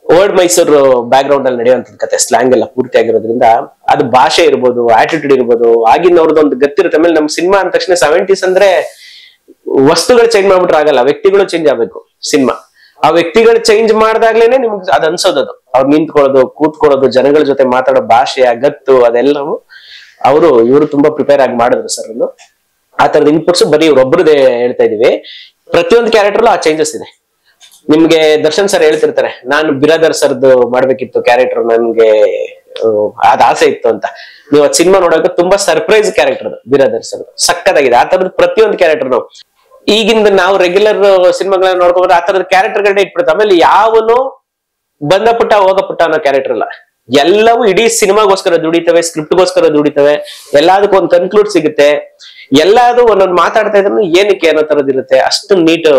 ಓಲ್ಡ್ ಮೈಸೂರು ಬ್ಯಾಕ್ ಗ್ರೌಂಡ್ ಅಲ್ಲಿ ನಡೆಯುವಂತದ್ ಕತೆ ಸ್ಲ್ಯಾಂಗ್ ಎಲ್ಲ ಪೂರ್ತಿ ಆಗಿರೋದ್ರಿಂದ ಅದು ಭಾಷೆ ಇರ್ಬೋದು, ಆಟಿಟ್ಯೂಡ್ ಇರ್ಬೋದು, ಆಗಿನ ಅವ್ರದ್ದೊಂದು ಗತ್ತಿರುತ್ತೆ. ಆಮೇಲೆ ನಮ್ ಸಿನಿಮಾ ಅಂದ ತಕ್ಷಣ 70s ಅಂದ್ರೆ ವಸ್ತುಗಳು ಚೇಂಜ್ ಮಾಡ್ಬಿಟ್ರೆ ಆಗಲ್ಲ, ವ್ಯಕ್ತಿಗಳು ಚೇಂಜ್ ಆಗ್ಬೇಕು. ಸಿನಿಮಾ ಆ ವ್ಯಕ್ತಿಗಳು ಚೇಂಜ್ ಮಾಡ್ದಾಗ್ಲೇನೆ ನಿಮ್ಗೆ ಅದ್ ಅನ್ಸೋದದು. ಅವ್ರು ನಿಂತ್ಕೊಳ್ಳೋದು, ಕೂತ್ಕೊಳ್ಳೋದು, ಜನಗಳ ಜೊತೆ ಮಾತಾಡೋ ಭಾಷೆ, ಆ ಗತ್ತು ಅದೆಲ್ಲವೂ ಇವರು ತುಂಬಾ ಪ್ರಿಪೇರ್ ಆಗಿ ಮಾಡಿದ್ರು ಸರ್. ಆ ತರದ ಇನ್ಪುಟ್ಸ್ ಬರೀ ಇವ್ರೊಬ್ರದೇ ಹೇಳ್ತಾ ಇದೀವಿ. ಪ್ರತಿಯೊಂದು ಕ್ಯಾರೆಕ್ಟರ್ಲು ಆ ಚೇಂಜಸ್ ಇದೆ. ನಿಮ್ಗೆ ದರ್ಶನ್ ಸರ್ ಹೇಳ್ತಿರ್ತಾರೆ, ನಾನು ಬಿರಾದರ್ ಸರ್ದು ಮಾಡ್ಬೇಕಿತ್ತು ಕ್ಯಾರೆಕ್ಟರ್, ನನ್ಗೆ ಅದ್ ಆಸೆ ಇತ್ತು ಅಂತ. ನೀವು ಅದ್ ಸಿನಿಮಾ ನೋಡೋಕೆ ತುಂಬಾ ಸರ್ಪ್ರೈಸ್ ಕ್ಯಾರೆಕ್ಟರ್ ಅದು ಬಿರಾದರ್ ಸರ್. ಸಕ್ಕತ್ತಾಗಿದೆ ಆ ತರದ ಪ್ರತಿಯೊಂದು ಕ್ಯಾರೆಕ್ಟರ್. ಈಗಿಂದ ನಾವು ರೆಗ್ಯುಲರ್ ಸಿನಿಮಾಗಳನ್ನ ನೋಡ್ಕೊಂಡ್ರೆ ಆ ತರದ ಕ್ಯಾರೆಕ್ಟರ್ಗಳನ್ನ ಇಟ್ಬಿಡುತ್ತೆ. ಆಮೇಲೆ ಯಾವನು ಬಂದ ಪುಟ್ಟ ಹೋಗ ಪುಟ್ಟ ಅನ್ನೋ ಕ್ಯಾರೆಕ್ಟರ್ ಅಲ್ಲ. ಎಲ್ಲವೂ ಇಡೀ ಸಿನಿಮಾಗೋಸ್ಕರ ದುಡಿತವೆ, ಸ್ಕ್ರಿಪ್ಟ್ಗೋಸ್ಕರ ದುಡಿತವೆ, ಎಲ್ಲದಕ್ಕೂ ಒಂದು ಕನ್ಕ್ಲೂಡ್ ಸಿಗುತ್ತೆ, ಎಲ್ಲಾದು ಒಂದೊಂದು ಮಾತಾಡ್ತಾ ಇದ್ರು ಏನಕ್ಕೆ ಅನ್ನೋ ತರದಿರುತ್ತೆ. ಅಷ್ಟು ನೀಟ್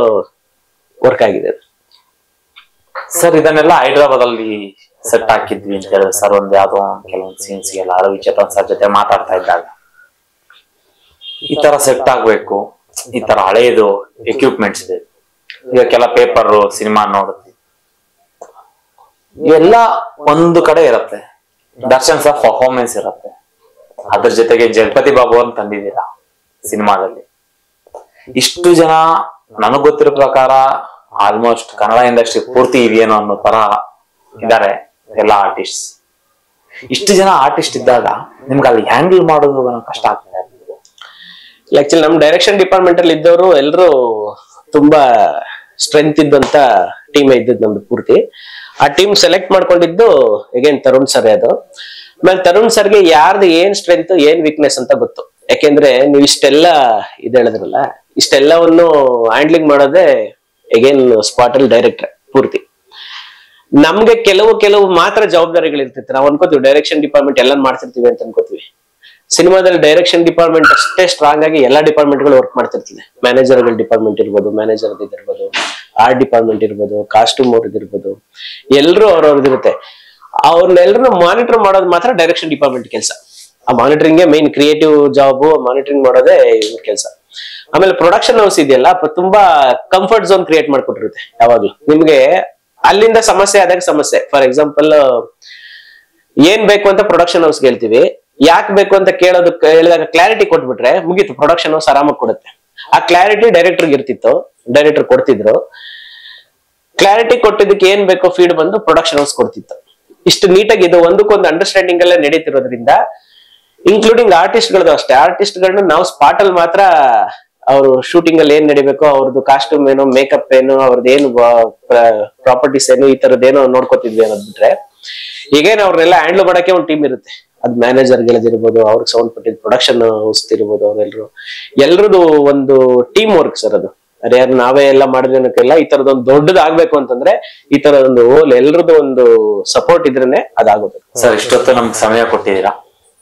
ವರ್ಕ್ ಆಗಿದೆ ಸರ್. ಇದನ್ನೆಲ್ಲ ಹೈದರಾಬಾದ್ ಅಲ್ಲಿ ಸೆಟ್ ಹಾಕಿದ್ವಿ ಅಂತ ಹೇಳಿದ್ರೆ ಸರ್, ಒಂದ್ ಯಾವ್ದೋ ಕೆಲವೊಂದು ಸೀನ್ಸ್ ಗೆಲ್ಲ ರವಿಚೇತನ್ ಸರ್ ಜೊತೆ ಮಾತಾಡ್ತಾ ಇದ್ದಾಗ ಈ ತರ ಸೆಟ್ ಆಗ್ಬೇಕು, ಈ ತರ ಹಳೇದು ಎಕ್ವಿಪ್ಮೆಂಟ್ಸ್ ಇದೆ, ಈಗ ಕೆಲ ಪೇಪರ್ ಸಿನಿಮಾ ನೋಡುತ್ತೆ, ಎಲ್ಲ ಒಂದು ಕಡೆ ಇರತ್ತೆ. ದರ್ಶನ್ ಸರ್ ಪರ್ಫಾರ್ಮೆನ್ಸ್ ಇರತ್ತೆ, ಅದ್ರ ಜೊತೆಗೆ ಜಗಪತಿ ಬಾಬು ಅಂತ ತಂದಿದ್ದೀರಾ ಸಿನಿಮಾದಲ್ಲಿ. ಇಷ್ಟು ಜನ ನನಗ್ ಗೊತ್ತಿರೋ ಪ್ರಕಾರ ಆಲ್ಮೋಸ್ಟ್ ಕನ್ನಡ ಇಂಡಸ್ಟ್ರಿ ಪೂರ್ತಿ ಇದೆಯೇನೋ ಅನ್ನೋ ತರ ಇದ್ದಾರೆ ಎಲ್ಲ ಆರ್ಟಿಸ್ಟ್. ಇಷ್ಟು ಜನ ಆರ್ಟಿಸ್ಟ್ ಇದ್ದಾಗ ನಿಮ್ಗೆ ಅಲ್ಲಿ ಹ್ಯಾಂಡಲ್ ಮಾಡೋದು ಕಷ್ಟ ಆಗ್ತದೆ. ಆಕ್ಚುಲಿ ನಮ್ ಡೈರೆಕ್ಷನ್ ಡಿಪಾರ್ಟ್ಮೆಂಟ್ ಅಲ್ಲಿ ಇದ್ದವರು ಎಲ್ಲರೂ ತುಂಬಾ ಸ್ಟ್ರೆಂತ್ ಇದ್ದಂತ ಟೀಮ್ ಇದ್ದದ್ದು ನಮ್ದು ಪೂರ್ತಿ. ಆ ಟೀಮ್ ಸೆಲೆಕ್ಟ್ ಮಾಡ್ಕೊಂಡಿದ್ದು ಅಗೇನ್ ತರುಣ್ ಸರ್. ಅದು ಆಮೇಲೆ ತರುಣ್ ಸರ್ಗೆ ಯಾರ್ದು ಏನ್ ಸ್ಟ್ರೆಂತ್ ಏನ್ ವೀಕ್ನೆಸ್ ಅಂತ ಗೊತ್ತು. ಯಾಕೆಂದ್ರೆ ನೀವು ಇಷ್ಟೆಲ್ಲ ಇದು ಹೇಳಿದ್ರಲ್ಲ, ಇಷ್ಟೆಲ್ಲವನ್ನು ಹ್ಯಾಂಡ್ಲಿಂಗ್ ಮಾಡೋದೇ ಅಗೇನ್ ಸ್ಪಾಟ್ ಅಲ್ಲಿ ಡೈರೆಕ್ಟರ್ ಪೂರ್ತಿ. ನಮ್ಗೆ ಕೆಲವು ಮಾತ್ರ ಜವಾಬ್ದಾರಿಗಳು ಇರ್ತಿತ್ತು. ನಾವು ಅನ್ಕೋತೀವಿ ಡೈರೆಕ್ಷನ್ ಡಿಪಾರ್ಟ್ಮೆಂಟ್ ಎಲ್ಲ ಮಾಡ್ತಿರ್ತೀವಿ ಅಂತ ಅನ್ಕೋತೀವಿ. ಸಿನಿಮಾದಲ್ಲಿ ಡೈರೆಕ್ಷನ್ ಡಿಪಾರ್ಟ್ಮೆಂಟ್ ಅಷ್ಟೇ ಸ್ಟ್ರಾಂಗ್ ಆಗಿ ಎಲ್ಲಾ ಡಿಪಾರ್ಟ್ಮೆಂಟ್ ಗಳು ವರ್ಕ್ ಮಾಡ್ತಿರ್ತದೆ. ಮ್ಯಾನೇಜರ್ಗಳ ಡಿಪಾರ್ಟ್ಮೆಂಟ್ ಇರ್ಬೋದು, ಮ್ಯಾನೇಜರ್ ಇರ್ಬೋದು, ಆರ್ಟ್ ಡಿಪಾರ್ಟ್ಮೆಂಟ್ ಇರ್ಬೋದು, ಕಾಸ್ಟ್ಯೂಮ್ ಅವ್ರದ್ದು ಇರ್ಬೋದು, ಎಲ್ಲರೂ ಅವ್ರವ್ರದ್ದಿರುತ್ತೆ. ಅವ್ರನ್ನೆಲ್ಲರೂ ಮಾನಿಟರ್ ಮಾಡೋದು ಮಾತ್ರ ಡೈರೆಕ್ಷನ್ ಡಿಪಾರ್ಟ್ಮೆಂಟ್ ಕೆಲಸ. ಆ monitoring main creative job, monitoring ಮಾಡೋದೇ ಇವ್ರ ಕೆಲಸ. ಆಮೇಲೆ ಪ್ರೊಡಕ್ಷನ್ ಹೌಸ್ ಇದೆಯಲ್ಲ, ತುಂಬಾ ಕಂಫರ್ಟ್ ಝೋನ್ ಕ್ರಿಯೇಟ್ ಮಾಡ್ಕೊಟ್ಟಿರುತ್ತೆ ಯಾವಾಗ್ಲೂ. ನಿಮ್ಗೆ ಅಲ್ಲಿಂದ ಸಮಸ್ಯೆ ಆದಾಗ ಸಮಸ್ಯೆ, ಫಾರ್ ಎಕ್ಸಾಂಪಲ್ ಏನ್ ಬೇಕು ಅಂತ ಪ್ರೊಡಕ್ಷನ್ ಹೌಸ್ ಹೇಳ್ತೀವಿ, ಯಾಕೆ ಬೇಕು ಅಂತ ಹೇಳಿದಾಗ ಕ್ಲಾರಿಟಿ ಕೊಟ್ಬಿಟ್ರೆ ಮುಗೀತು, ಪ್ರೊಡಕ್ಷನ್ ಹೌಸ್ ಆರಾಮಾಗಿ ಕೊಡುತ್ತೆ. ಆ ಕ್ಲಾರಿಟಿ ಡೈರೆಕ್ಟರ್ಗೆ ಇರ್ತಿತ್ತು, ಡೈರೆಕ್ಟರ್ ಕೊಡ್ತಿದ್ರು. ಕ್ಲಾರಿಟಿ ಕೊಟ್ಟಿದ್ದಕ್ಕೆ ಏನ್ ಬೇಕೋ ಫೀಡ್ ಬಂದು ಪ್ರೊಡಕ್ಷನ್ ಹೌಸ್ ಕೊಡ್ತಿತ್ತು. ಇಷ್ಟು ನೀಟಾಗಿ ಇದು ಒಂದಕ್ಕೊಂದು ಅಂಡರ್ಸ್ಟ್ಯಾಂಡಿಂಗ್ ಎಲ್ಲ ನಡೀತಿರೋದ್ರಿಂದ, ಇನ್ಕ್ಲೂಡಿಂಗ್ ಆರ್ಟಿಸ್ಟ್ ಗಳದ್ದು ಅಷ್ಟೇ. ಆರ್ಟಿಸ್ಟ್ ಗಳನ್ನ ನಾವು ಸ್ಪಾಟ್ ಅಲ್ಲಿ ಮಾತ್ರ ಅವರು ಶೂಟಿಂಗ್ ಅಲ್ಲಿ ಏನ್ ನಡಿಬೇಕು, ಅವ್ರದ್ದು ಕಾಸ್ಟ್ಯೂಮ್ ಏನು, ಮೇಕಪ್ ಏನು, ಅವ್ರದ್ದು ಏನು ಪ್ರಾಪರ್ಟೀಸ್ ಏನು, ಈ ತರದ್ದೇನೋ ನೋಡ್ಕೋತಿದ್ವಿ ಅನ್ನೋದ್ ಬಿಟ್ರೆ, ಈಗೇನು ಅವ್ರನ್ನೆಲ್ಲ ಹ್ಯಾಂಡಲ್ ಮಾಡಕ್ಕೆ ಒಂದು ಟೀಮ್ ಇರುತ್ತೆ. ಅದ್ ಮ್ಯಾನೇಜರ್ ಗಳದಿರ್ಬೋದು, ಅವ್ರಿಗೆ ಸಂಬಂಧಪಟ್ಟಿದ್ ಪ್ರೊಡಕ್ಷನ್ ಹೌಸ್ ಇರ್ಬೋದು, ಎಲ್ರದ್ದು ಒಂದು ಟೀಮ್ ವರ್ಕ್ ಸರ್ ಅದು. ಅದೇ ಯಾರು ನಾವೇ ಎಲ್ಲ ಮಾಡಿದ್ರೆ ಅನ್ನೋಕ್ಕೆಲ್ಲ, ಈ ತರದೊಂದು ದೊಡ್ಡದು ಆಗ್ಬೇಕು ಅಂತಂದ್ರೆ ಈ ತರದೊಂದು ಎಲ್ರದ್ದು ಒಂದು ಸಪೋರ್ಟ್ ಇದ್ರೇನೆ ಅದಾಗುತ್ತೆ ಸರ್. ಇಷ್ಟೊತ್ತು ನಮ್ಗೆ ಸಮಯ ಕೊಟ್ಟಿದ್ದೀರಾ.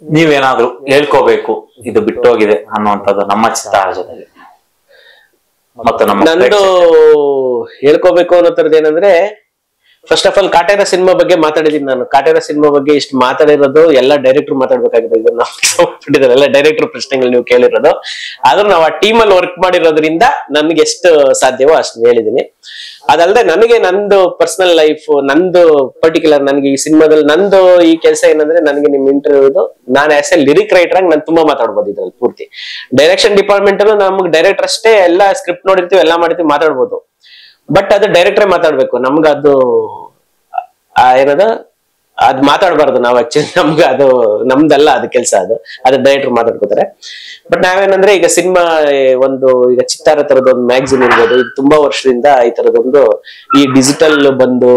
ನೀವೇನಾದ್ರೂ ಹೇಳ್ಕೋಬೇಕು, ಇದು ಬಿಟ್ಟೋಗಿದೆ ಅನ್ನುವಂಥದ್ದು ನಮ್ಮ ಚಿತ್ತಾರ ಜೊತೆಗೆ ಮತ್ತು ನಂದು ಹೇಳ್ಕೋಬೇಕು ಅನ್ನೋ ತರದ್ ಏನಂದ್ರೆ, first of all Kaatera cinema ಬಗ್ಗೆ ಮಾತಾಡಿದೀನಿ ನಾನು. ಕಾಟೇರ ಸಿನಿಮಾ ಬಗ್ಗೆ ಇಷ್ಟು ಮಾತಾಡಿರೋದು ಎಲ್ಲ ಡೈರೆಕ್ಟರ್ ಮಾತಾಡ್ಬೇಕಾಗಿದೆ. ಎಲ್ಲ ಡೈರೆಕ್ಟರ್ ಪ್ರಶ್ನೆಗಳು ನೀವು ಕೇಳಿರೋದು. ಆದ್ರೂ ನಾವು ಆ ಟೀಮ್ ಅಲ್ಲಿ ವರ್ಕ್ ಮಾಡಿರೋದ್ರಿಂದ ನನ್ಗೆ ಎಷ್ಟು ಸಾಧ್ಯವೋ ಅಷ್ಟು ಹೇಳಿದೀನಿ. ಅದಲ್ಲದೆ ನನಗೆ ನಂದು ಪರ್ಸನಲ್ ಲೈಫ್, ನಂದು ಪರ್ಟಿಕ್ಯುಲರ್, ನನಗೆ ಈ ಸಿನಿಮಾದಲ್ಲಿ ನಂದು ಈ ಕೆಲಸ ಏನಂದ್ರೆ, ನನಗೆ ನಿಮ್ ಇಂಟರ್ವ್ಯೂದು ನಾನು ಆಸ್ ಎ ಲಿರಿಕ್ ರೈಟರ್ ಆಗಿ ನಾನು ತುಂಬಾ ಮಾತಾಡ್ಬೋದು ಇದ್ರಲ್ಲಿ ಪೂರ್ತಿ. ಡೈರೆಕ್ಷನ್ ಡಿಪಾರ್ಟ್ಮೆಂಟ್ ಅಲ್ಲೂ ನಮ್ಗೆ ಡೈರೆಕ್ಟರ್ ಅಷ್ಟೇ ಎಲ್ಲ ಸ್ಕ್ರಿಪ್ಟ್ ನೋಡಿರ್ತೀವಿ, ಎಲ್ಲ ಮಾಡಿರ್ತೀವಿ, ಮಾತಾಡ್ಬೋದು. ಬಟ್ ಅದು ಡೈರೆಕ್ಟ್ರೇ ಮಾತಾಡ್ಬೇಕು. ನಮ್ಗೆ ಅದು ಏನದ ಅದ್ ಮಾತಾಡ್ಬಾರ್ದು ನಾವು. ಆಕ್ಚುಲಿ ನಮ್ಗೆ ಅದು ನಮ್ದಲ್ಲ ಅದು ಕೆಲಸ, ಅದು ಡೈರೆಕ್ಟರ್ ಮಾತಾಡ್ಕೋತಾರೆ. ಬಟ್ ನಾವೇನಂದ್ರೆ ಈಗ ಸಿನಿಮಾ ಈಗ ಚಿತ್ತಾರ ತರದ ಒಂದು ಮ್ಯಾಗಝಿನ್ ಇರ್ಬೋದು, ಇದು ತುಂಬಾ ವರ್ಷದಿಂದ ಈ ತರದೊಂದು ಈ ಡಿಜಿಟಲ್ ಬಂದು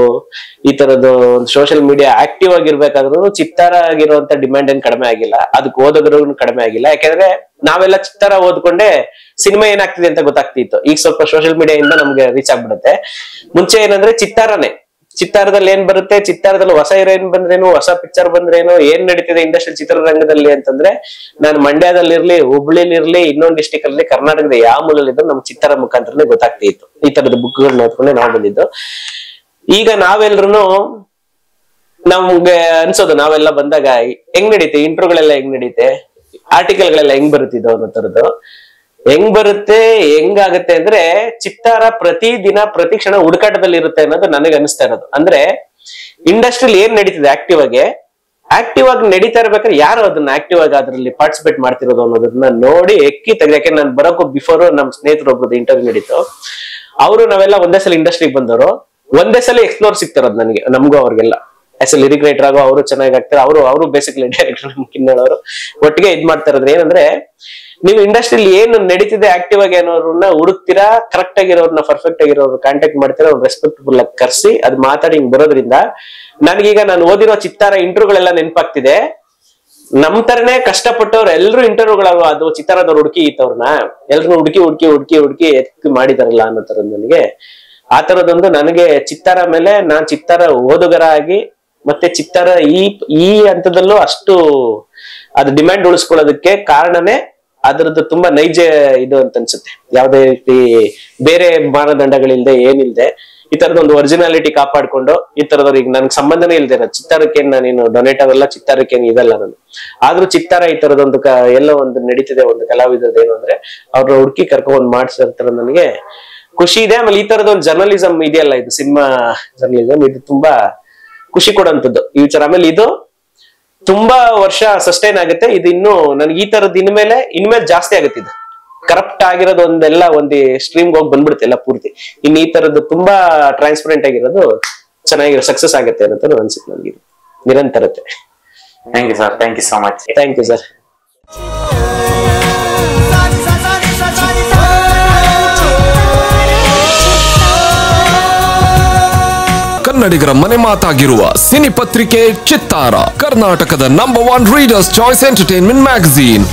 ಈ ತರದ್ದು ಒಂದು ಸೋಷಿಯಲ್ ಮೀಡಿಯಾ ಆಕ್ಟಿವ್ ಆಗಿರ್ಬೇಕಾದ್ರೂ ಚಿತ್ತಾರ ಆಗಿರುವಂತ ಡಿಮ್ಯಾಂಡ್ ಏನ್ ಕಡಿಮೆ ಆಗಿಲ್ಲ, ಅದಕ್ಕೆ ಓದೋದ್ರು ಕಡಿಮೆ ಆಗಿಲ್ಲ. ಯಾಕಂದ್ರೆ ನಾವೆಲ್ಲ ಚಿತ್ತಾರ ಓದ್ಕೊಂಡೆ ಸಿನಿಮಾ ಏನಾಗ್ತಿದೆ ಅಂತ ಗೊತ್ತಾಗ್ತಿತ್ತು. ಈಗ ಸ್ವಲ್ಪ ಸೋಷಿಯಲ್ ಮೀಡಿಯಾ ಇಂದ ನಮ್ಗೆ ರೀಚ್ ಆಗ್ಬಿಡುತ್ತೆ. ಮುಂಚೆ ಏನಂದ್ರೆ ಚಿತ್ತಾರದಲ್ಲಿ ಏನ್ ಬರುತ್ತೆ, ಚಿತ್ತಾರದಲ್ಲಿ ಹೊಸ ಹೀರೋಯಿನ್ ಬಂದ್ರೇನು, ಹೊಸ ಪಿಕ್ಚರ್ ಬಂದ್ರೇನು, ಏನ್ ನಡೀತಿದೆ ಇಂಡಸ್ಟ್ರಿಯಲ್ ಚಿತ್ರರಂಗದಲ್ಲಿ ಅಂತಂದ್ರೆ, ನಾನು ಮಂಡ್ಯದಲ್ಲಿರ್ಲಿ, ಹುಬ್ಳಿಲಿರ್ಲಿ, ಇನ್ನೊಂದು ಡಿಸ್ಟಿಕ್ ಅಲ್ಲಿ, ಕರ್ನಾಟಕದ ಯಾವ ಮೂಲಲ್ಲಿದ್ರು ನಮ್ ಚಿತ್ತಾರ ಮುಖಾಂತರನೇ ಗೊತ್ತಾಗ್ತಿತ್ತು. ಈ ತರದ ಬುಕ್ಗಳನ್ನ ಓದ್ಕೊಂಡೆ ನಾವು ಬಂದಿದ್ದು. ಈಗ ನಾವೆಲ್ರು ನಮ್ಗೆ ಅನ್ಸೋದು, ನಾವೆಲ್ಲ ಬಂದಾಗ ಹೆಂಗ್ ನಡೀತೆ ಇಂಟ್ರೋಗಳೆಲ್ಲ, ಹೆಂಗ್ ನಡೀತೆ ಆರ್ಟಿಕಲ್ ಗಳೆಲ್ಲ ಹೆಂಗ್ ಬರುತ್ತಿದ್ದೋ ಅನ್ನೋ ತರದ್ದು. ಹೆಂಗ್ ಬರುತ್ತೆ, ಹೆಂಗಾಗತ್ತೆ ಅಂದ್ರೆ, ಚಿತ್ತಾರ ಪ್ರತಿದಿನ ಪ್ರತಿ ಕ್ಷಣ ಹುಡುಕಾಟದಲ್ಲಿ ಇರುತ್ತೆ ಅನ್ನೋದು ನನಗೆ ಅನಿಸ್ತಾ ಇರೋದು. ಅಂದ್ರೆ ಇಂಡಸ್ಟ್ರಿಯಲ್ಲಿ ಏನ್ ನಡೀತಿದೆ ಆಕ್ಟಿವ್ ಆಗಿ ನಡೀತಾ ಇರ್ಬೇಕಾದ್ರೆ ಯಾರು ಅದನ್ನ ಆಕ್ಟಿವ್ ಆಗಿ ಅದ್ರಲ್ಲಿ ಪಾರ್ಟಿಸಿಪೇಟ್ ಮಾಡ್ತಿರೋದು ಅನ್ನೋದನ್ನ ನೋಡಿ ಎಕ್ಕಿ ತೆಗೆಯಕ್ಕೆ. ನಾನು ಬರೋಕ್ಕೂ ಬಿಫೋರ್ ನಮ್ ಸ್ನೇಹಿತರು ಒಬ್ಬರದ್ದು ಇಂಟರ್ವ್ಯೂ ನಡೀತು. ಅವರು ನಾವೆಲ್ಲ ಒಂದೇ ಸಲ ಇಂಡಸ್ಟ್ರಿಗೆ ಬಂದವರು, ಒಂದೇ ಸಲ ಎಕ್ಸ್ಪ್ಲೋರ್ ಸಿಗ್ತಾರದು ನನಗೆ, ನಮಗೂ ಅವ್ರಿಗೆಲ್ಲ. ಆಸ್ ಎ ಲಿರಿಕ್ ರೈಟರ್ ಆಗೋ ಅವರು ಚೆನ್ನಾಗಿ ಆಗ್ತಾರೆ. ಅವರು ಬೇಸಿಕಲಿ ಡೈರೆಕ್ಟರ್, ನಮ್ ಕಿನ್ನಳವರು ಒಟ್ಟಿಗೆ ಇದ್ ಮಾಡ್ತಾ ಇರೋದ್ರೆ ಏನಂದ್ರೆ, ನೀವು ಇಂಡಸ್ಟ್ರಿಯಲ್ಲಿ ಏನು ನಡೀತಿದೆ ಆಕ್ಟಿವ್ ಆಗಿ ಅನ್ನೋರನ್ನ ಹುಡುಕ್ತೀರಾ, ಕರೆಕ್ಟ್ ಆಗಿರೋರ್ನ, ಪರ್ಫೆಕ್ಟ್ ಆಗಿರೋರು ಕಾಂಟ್ಯಾಕ್ಟ್ ಮಾಡ್ತೀರಾ, ಅವ್ರು ರೆಸ್ಪೆಕ್ಟ್ಫುಲ್ ಆಗಿ ಕರ್ಸಿ ಅದ್ ಮಾತಾಡಿ ಹಿಂಗ್ ಬರೋದ್ರಿಂದ ನನಗೀಗ ನಾನು ಓದಿರೋ ಚಿತ್ತಾರ ಇಂಟರ್ವ್ಯೂಗಳೆಲ್ಲ ನೆನಪಾಗ್ತಿದೆ. ನಮ್ ತರನೇ ಕಷ್ಟಪಟ್ಟವ್ರು ಎಲ್ರು ಇಂಟರ್ವ್ಯೂಗಳು ಅದು ಚಿತ್ತಾರದವ್ರು ಹುಡುಕಿ ಇತ್ತವ್ರನ್ನ ಎಲ್ರು ಹುಡುಕಿ ಎತ್ತಿ ಮಾಡಿದಾರಲ್ಲ ಅನ್ನೋ ತರ ನನಗೆ ಆ ತರದೊಂದು ನನಗೆ ಚಿತ್ತಾರ ಮೇಲೆ ನಾನ್ ಚಿತ್ತಾರ ಓದುಗರ ಆಗಿ ಮತ್ತೆ ಚಿತ್ತಾರ ಈ ಹಂತದಲ್ಲೂ ಅಷ್ಟು ಅದು ಡಿಮ್ಯಾಂಡ್ ಉಳಿಸ್ಕೊಳ್ಳೋದಕ್ಕೆ ಕಾರಣನೇ ಅದ್ರದ್ದು ತುಂಬಾ ನೈಜ ಇದು ಅಂತ ಅನ್ಸುತ್ತೆ. ಯಾವುದೇ ರೀತಿ ಬೇರೆ ಮಾನದಂಡಗಳಿಲ್ದೆ ಏನಿಲ್ದೆ ಈ ತರದ ಒಂದು ಒರಿಜಿನಾಲಿಟಿ ಕಾಪಾಡ್ಕೊಂಡು ಈ ತರದವ್ರಿಗೆ ನನ್ಗೆ ಸಂಬಂಧನೇ ಇಲ್ದೇ ಚಿತ್ತಾರಕ್ಕೆ ನಾನೇನು ಡೊನೇಟರ್ ಅಲ್ಲ, ಚಿತ್ತಾರಕ್ಕೆ ಇದಲ್ಲ ನಾನು. ಆದ್ರೂ ಚಿತ್ತಾರ ಈ ತರದೊಂದು ಎಲ್ಲೋ ಒಂದು ನಡೀತಿದೆ ಒಂದು ಕಲಾವಿದರದ್ದು ಏನು ಅಂದ್ರೆ ಅವ್ರ ಹುಡುಕಿ ಕರ್ಕೊಂಡ್ ಮಾಡ್ಸಿರ್ತಾರ ನನಗೆ ಖುಷಿ ಇದೆ. ಆಮೇಲೆ ಈ ತರದ ಒಂದು ಜರ್ನಲಿಸಂ ಇದೆಯಲ್ಲ, ಇದು ಸಿನಿಮಾ ಜರ್ನಲಿಸಂ, ಇದು ತುಂಬಾ ಖುಷಿ ಕೊಡುವಂಥದ್ದು ಈ ವಿಚಾರ. ಆಮೇಲೆ ಇದು ತುಂಬಾ ವರ್ಷ ಸಸ್ಟೈನ್ ಆಗುತ್ತೆ. ಇದು ಇನ್ನು ನನ್ಗೆ ಈ ತರದ್ ಇನ್ಮೇಲೆ ಜಾಸ್ತಿ ಆಗುತ್ತೆ. ಇದು ಕರಪ್ಟ್ ಆಗಿರೋದು ಒಂದೆಲ್ಲ ಒಂದು ಸ್ಟ್ರೀಮ್ ಹೋಗಿ ಬಂದ್ಬಿಡುತ್ತೆ ಎಲ್ಲ ಪೂರ್ತಿ. ಇನ್ನು ಈ ತರದ್ದು ತುಂಬಾ ಟ್ರಾನ್ಸ್ಪರೆಂಟ್ ಆಗಿರೋದು ಚೆನ್ನಾಗಿರೋ ಸಕ್ಸಸ್ ಆಗುತ್ತೆ ಅಂತ ಅನ್ಸುತ್ತೆ ನನ್ಗೆ. ನಿರಂತರತೆ. Thank you sir, thank you so much. Thank you sir. ಕನ್ನಡಿಗರ ಮನೆ ಮಾತಾಗಿರುವ ಸಿನಿ ಪತ್ರಿಕೆ ಚಿತ್ತಾರ, ಕರ್ನಾಟಕದ number 1 readers choice entertainment magazine.